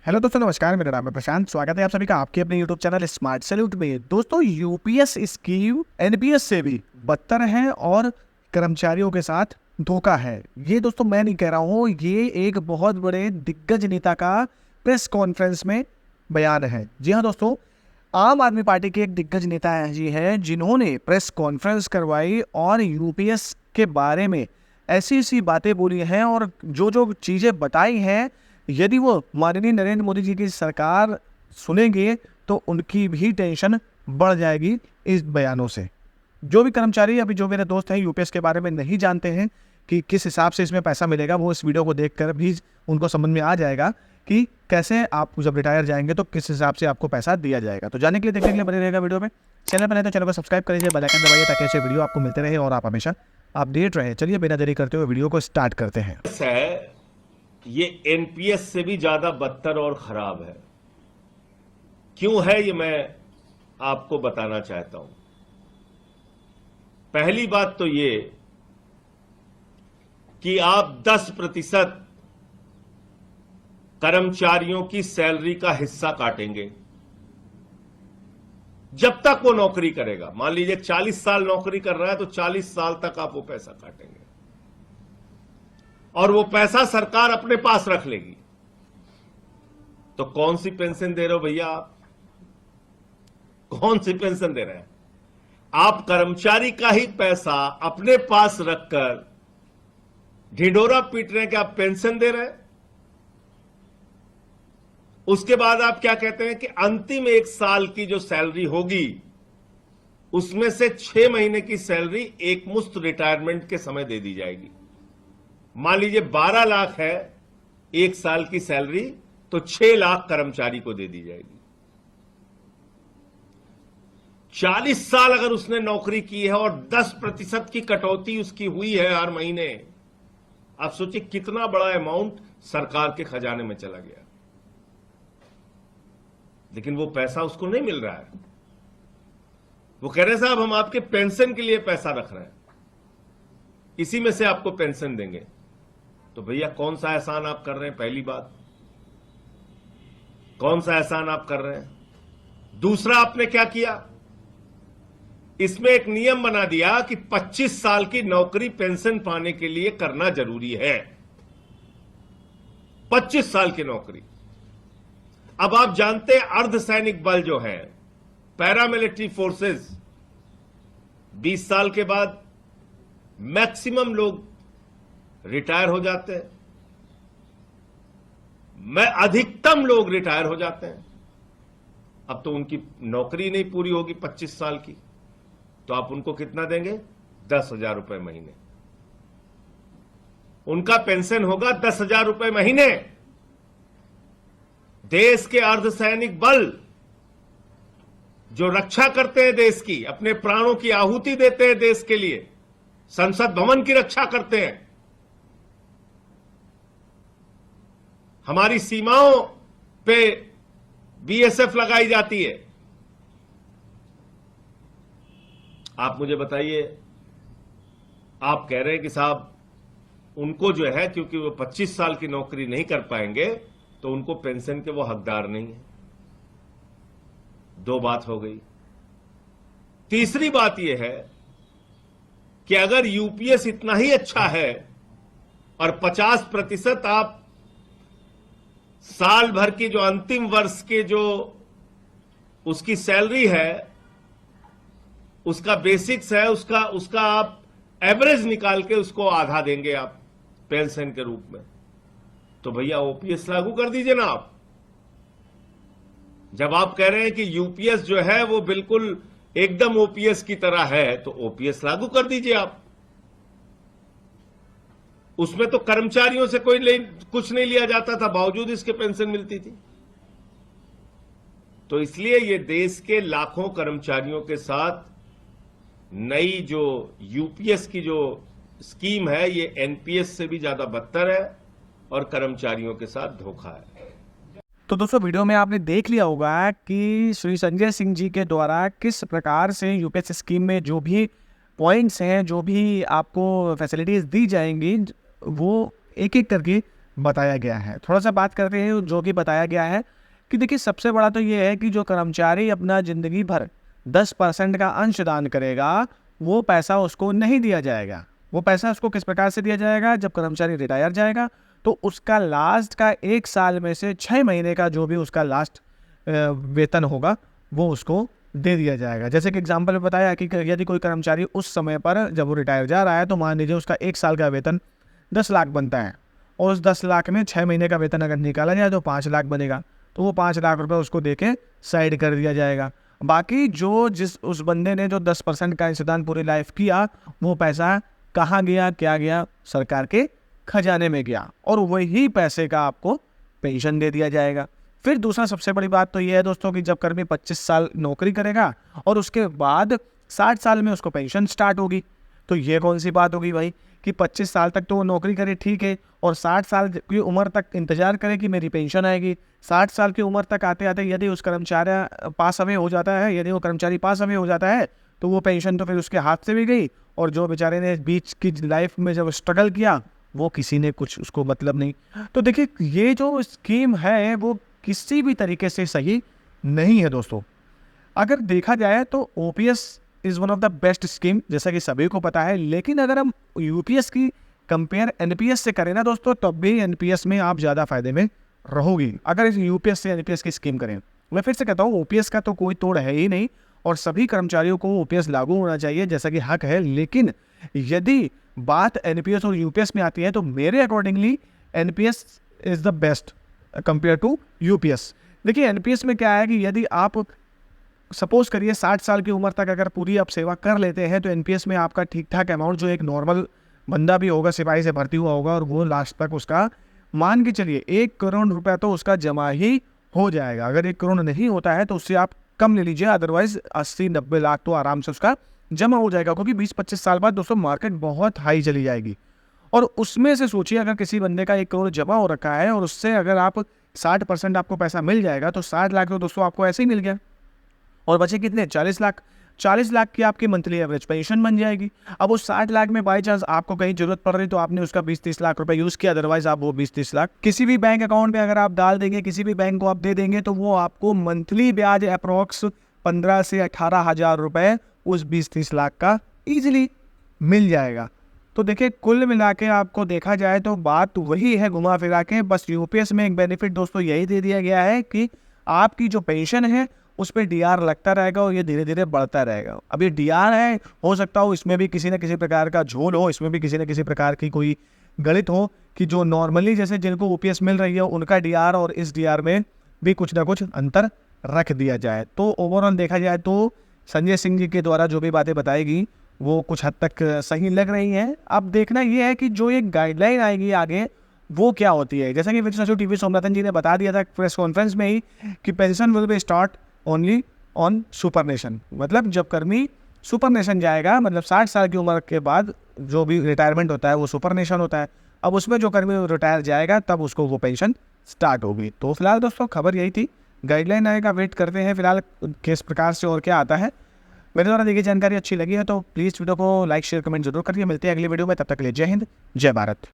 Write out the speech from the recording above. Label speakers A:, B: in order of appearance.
A: Hello दोस्तों, नमस्कार। मेरा नाम है प्रशांत। स्वागत है आप सभी का आपके अपने यूट्यूब चैनल स्मार्ट सैल्यूट में। दोस्तों, यूपीएस स्कीम एनपीएस से भी बदतर है और कर्मचारियों के साथ धोखा है। ये दोस्तों मैं नहीं कह रहा हूँ, ये एक बहुत बड़े दिग्गज नेता का प्रेस कॉन्फ्रेंस में बयान है। जी हाँ दोस्तों, आम आदमी पार्टी के एक दिग्गज नेता जी हैं जिन्होंने प्रेस कॉन्फ्रेंस करवाई और यूपीएस के बारे में ऐसी ऐसी बातें बोली हैं और जो जो चीज़ें बताई हैं, यदि वो माननीय नरेंद्र मोदी जी की सरकार सुनेंगे तो उनकी भी टेंशन बढ़ जाएगी इस बयानों से। जो भी कर्मचारी, अभी जो मेरे दोस्त हैं यूपीएस के बारे में नहीं जानते हैं कि किस हिसाब से इसमें पैसा मिलेगा, वो इस वीडियो को देखकर भी उनको समझ में आ जाएगा कि कैसे आप जब रिटायर जाएंगे तो किस हिसाब से आपको पैसा दिया जाएगा। तो जाने के लिए, देखने के लिए बने रहेगा वीडियो में। चैनल पर नहीं तो चैनल को सब्सक्राइब कर लीजिए, बेल आइकन दबाइए ताकि ऐसे वीडियो आपको मिलते रहे और आप हमेशा अपडेट रहे। चलिए बिना देरी करते हुए वीडियो को स्टार्ट करते हैं।
B: ये एनपीएस से भी ज्यादा बदतर और खराब है। क्यों है ये मैं आपको बताना चाहता हूं। पहली बात तो ये कि आप 10% कर्मचारियों की सैलरी का हिस्सा काटेंगे जब तक वो नौकरी करेगा। मान लीजिए 40 साल नौकरी कर रहा है तो 40 साल तक आप वो पैसा काटेंगे और वो पैसा सरकार अपने पास रख लेगी। तो कौन सी पेंशन दे रहे हो भैया आप? कौन सी पेंशन दे रहे हैं आप? कर्मचारी का ही पैसा अपने पास रखकर ढिंढोरा पीट रहे हैं कि आप पेंशन दे रहे हैं। उसके बाद आप क्या कहते हैं कि अंतिम 1 साल की जो सैलरी होगी उसमें से 6 महीने की सैलरी एक मुश्त रिटायरमेंट के समय दे दी जाएगी। मान लीजिए 12 लाख है 1 साल की सैलरी, तो 6 लाख कर्मचारी को दे दी जाएगी। 40 साल अगर उसने नौकरी की है और 10% की कटौती उसकी हुई है हर महीने, आप सोचिए कितना बड़ा अमाउंट सरकार के खजाने में चला गया। लेकिन वो पैसा उसको नहीं मिल रहा है। वो कह रहे हैं साहब हम आपके पेंशन के लिए पैसा रख रहे हैं, इसी में से आपको पेंशन देंगे। तो भैया कौन सा एहसान आप कर रहे हैं? पहली बात, कौन सा एहसान आप कर रहे हैं? दूसरा, आपने क्या किया, इसमें एक नियम बना दिया कि 25 साल की नौकरी पेंशन पाने के लिए करना जरूरी है। 25 साल की नौकरी। अब आप जानते हैं अर्धसैनिक बल जो है, पैरामिलिट्री फोर्सेस, 20 साल के बाद मैक्सिमम लोग रिटायर हो जाते हैं। अधिकतम लोग रिटायर हो जाते हैं। अब तो उनकी नौकरी नहीं पूरी होगी 25 साल की, तो आप उनको कितना देंगे? 10,000 रुपए महीने। उनका पेंशन होगा 10,000 रुपए महीने। देश के अर्धसैनिक बल जो रक्षा करते हैं देश की, अपने प्राणों की आहुति देते हैं देश के लिए, संसद भवन की रक्षा करते हैं, हमारी सीमाओं पे बीएसएफ लगाई जाती है। आप मुझे बताइए, आप कह रहे हैं कि साहब उनको जो है, क्योंकि वो 25 साल की नौकरी नहीं कर पाएंगे तो उनको पेंशन के वो हकदार नहीं है। 2 बात हो गई। तीसरी बात यह है कि अगर यूपीएस इतना ही अच्छा है और 50% आप साल भर की जो अंतिम वर्ष के जो उसकी सैलरी है, उसका बेसिक्स है, उसका आप एवरेज निकाल के उसको आधा देंगे आप पेंशन के रूप में, तो भैया ओपीएस लागू कर दीजिए ना आप। जब आप कह रहे हैं कि यूपीएस जो है वो बिल्कुल एकदम ओपीएस की तरह है, तो ओपीएस लागू कर दीजिए आप। उसमें तो कर्मचारियों से कुछ नहीं लिया जाता था, बावजूद इसके पेंशन मिलती थी। तो इसलिए ये देश के लाखों कर्मचारियों के साथ नई जो यूपीएस की जो स्कीम है, ये एनपीएस से भी ज्यादा बदतर है और कर्मचारियों के साथ धोखा है।
A: तो दोस्तों, वीडियो में आपने देख लिया होगा कि श्री संजय सिंह जी के द्वारा किस प्रकार से यूपीएस स्कीम में जो भी पॉइंट्स हैं, जो भी आपको फैसिलिटीज़ दी जाएंगी, वो एक एक करके बताया गया है। थोड़ा सा बात करते हैं जो कि बताया गया है कि देखिए सबसे बड़ा तो ये है कि जो कर्मचारी अपना ज़िंदगी भर 10% का अंशदान करेगा, वो पैसा उसको नहीं दिया जाएगा। वो पैसा उसको किस प्रकार से दिया जाएगा, जब कर्मचारी रिटायर जाएगा तो उसका लास्ट का 1 साल में से 6 महीने का जो भी उसका लास्ट वेतन होगा वो उसको दे दिया जाएगा। जैसे कि एग्जाम्पल में बताया कि यदि कोई कर्मचारी उस समय पर जब वो रिटायर जा रहा है तो मान लीजिए उसका 1 साल का वेतन 10 लाख बनता है और उस 10 लाख में 6 महीने का वेतन अगर निकाला जाए तो 5 लाख बनेगा, तो वो 5 लाख रुपए उसको दे के साइड कर दिया जाएगा। बाकी जो जिस उस बंदे ने जो 10% का इंतजाम पूरी लाइफ किया, वो पैसा कहाँ गया, क्या गया, सरकार के खजाने में गया और वही पैसे का आपको पेंशन दे दिया जाएगा। फिर दूसरा सबसे बड़ी बात तो ये है दोस्तों कि जब कर्मी 25 साल नौकरी करेगा और उसके बाद 60 साल में उसको पेंशन स्टार्ट होगी, तो ये कौन सी बात होगी भाई कि 25 साल तक तो वो नौकरी करे, ठीक है, और 60 साल की उम्र तक इंतजार करे कि मेरी पेंशन आएगी। 60 साल की उम्र तक आते आते यदि उस कर्मचारी पास अवे हो जाता है, यदि वो कर्मचारी पास अवे हो जाता है तो वो पेंशन तो फिर उसके हाथ से भी गई और जो बेचारे ने बीच की लाइफ में जब स्ट्रगल किया वो किसी ने कुछ उसको मतलब नहीं। तो देखिए ये जो स्कीम है वो किसी भी तरीके से सही नहीं है दोस्तों। अगर देखा जाए तो OPS is one of the best scheme, जैसा कि सभी को पता है, लेकिन अगर हम यूपीएस की कंपेयर एनपीएस से करें ना दोस्तों, तब भी एनपीएस में आप ज़्यादा फायदे में रहोगी अगर इस यूपीएस से एनपीएस की स्कीम करें। मैं फिर से कहता हूँ ओपीएस का तो कोई तोड़ है ही नहीं और सभी कर्मचारियों को ओपीएस लागू होना चाहिए जैसा कि हक है, लेकिन यदि बात एनपीएस और यूपीएस में आती है तो मेरे accordingly NPS is the best compare to UPS. देखिए एनपीएस में क्या है कि यदि आप सपोज करिए 60 साल की उम्र तक अगर पूरी आप सेवा कर लेते हैं तो एनपीएस में आपका ठीक ठाक अमाउंट जो एक नॉर्मल बंदा भी होगा, सिपाही से भर्ती हुआ होगा और वो लास्ट तक उसका मान के चलिए 1 करोड़ रुपया तो उसका जमा ही हो जाएगा। अगर 1 करोड़ नहीं होता है तो उससे आप कम ले लीजिए, अदरवाइज 80-90 लाख तो आराम से उसका जमा हो जाएगा, क्योंकि 20-25 साल बाद दोस्तों मार्केट बहुत हाई चली जाएगी। और उसमें से सोचिए अगर किसी बंदे का 1 करोड़ जमा हो रखा है और उससे अगर आप 60% आपको पैसा मिल जाएगा तो 60 लाख तो दोस्तों आपको ऐसे ही मिल गया और बचे कितने 40 लाख। 40 लाख की आपकी मंथली एवरेज पेंशन बन जाएगी। अब उस 60 लाख में बाई चांस आपको कहीं जरूरत पड़ रही तो आपने उसका 20-30 लाख रुपए यूज़ किया, अदरवाइज आप वो 20-30 लाख किसी भी बैंक अकाउंट में अगर आप डाल देंगे, किसी भी बैंक को आप दे देंगे तो वो आपको मंथली ब्याज अप्रॉक्स 15 से 18 हज़ार रुपये उस 20-30 लाख का ईजिली मिल जाएगा। तो देखिए कुल मिला के आपको देखा जाए तो बात वही है घुमा फिरा के, बस यूपीएस में एक बेनिफिट दोस्तों यही दे दिया गया है कि आपकी जो पेंशन है उस पर डीआर लगता रहेगा और ये धीरे धीरे बढ़ता रहेगा। अब ये डीआर है, हो सकता हो इसमें भी किसी न किसी प्रकार का झोल हो, इसमें भी किसी न किसी प्रकार की कोई गलत हो कि जो नॉर्मली जैसे जिनको ओपीएस मिल रही है उनका डीआर और इस डीआर में भी कुछ ना कुछ अंतर रख दिया जाए। तो ओवरऑल देखा जाए तो संजय सिंह जी के द्वारा जो भी बातें बताई गई वो कुछ हद तक सही लग रही हैं। अब देखना ये है कि जो एक गाइडलाइन आएगी आगे वो क्या होती है। जैसा कि वित्त सचिव टीवी सोमनाथन जी ने बता दिया था प्रेस कॉन्फ्रेंस में ही कि pension will be start only on सुपरनेशन, मतलब जब कर्मी सुपरनेशन जाएगा, मतलब 60 साल की उम्र के बाद जो भी रिटायरमेंट होता है वो सुपरनेशन होता है। अब उसमें जो कर्मी रिटायर जाएगा तब उसको वो पेंशन स्टार्ट होगी। तो फिलहाल दोस्तों खबर यही थी, गाइडलाइन आएगा, वेट करते हैं फिलहाल किस प्रकार से और क्या आता है। मेरे द्वारा देखिए जानकारी अच्छी लगी है तो प्लीज़ वीडियो को लाइक शेयर कमेंट जरूर करिए। मिलते हैं अगली वीडियो में, तब तक के लिए जय हिंद जय भारत।